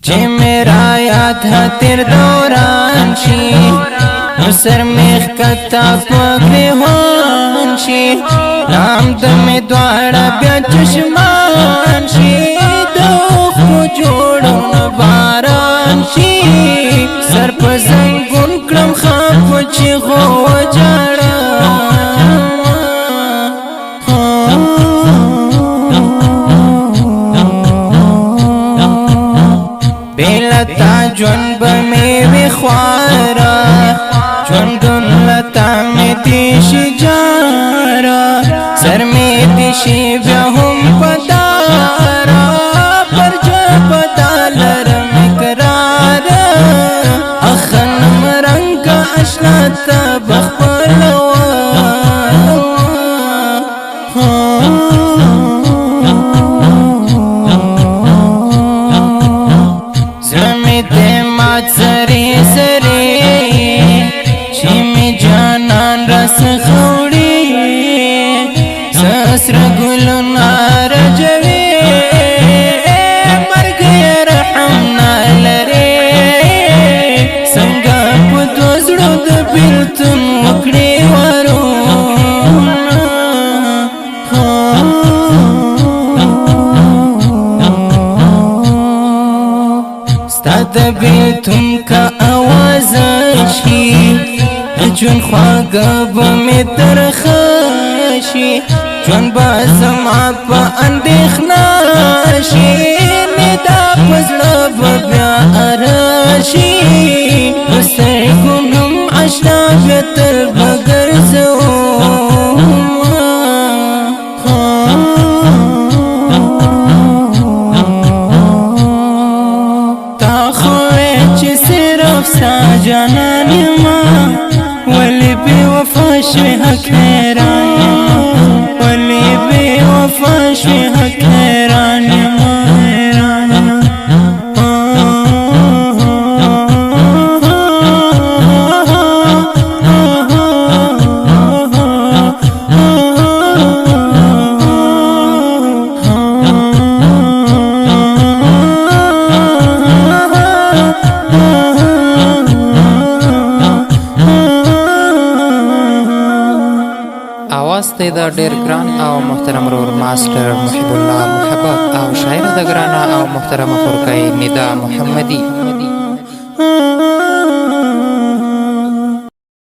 چې میرا یاد تیر دوران شي سر میخ کتا پګریوان شي نام د می دواړه بیا چشمان شي خو جوړون باران شي سر په زنګون کړم خاپ چې غو جاړه بیلتا جون بمی وی خوارا جوندون لتا می دیشی جارا سر می دیشی بیا هم پدارا پر جب دالر مقرارا اخنم رنگ اشلاتا بخبلوا سری سری چې می جانان رس خوړي سسر ګلونه رجوي مرګ رحم نلري څنګه په دوزړو د بیلتون وکړي ورو ستاد بیلتون کا آواز شي جون خواږه به می ترخشي جون به زما په اندېښنه شي ندا پزړه به بیا راشي سترګو نوم اشنا بیا تل به ګرځوم ستا جانان ما ولی بی وفا شوی حق حیران ما ولی بی وفا شوی حق حیران ما واسطه دا ډیر ګران او محترم رور ماستر محب الله محبت او شاعر د ګران او محترم خورکای ندا محمدی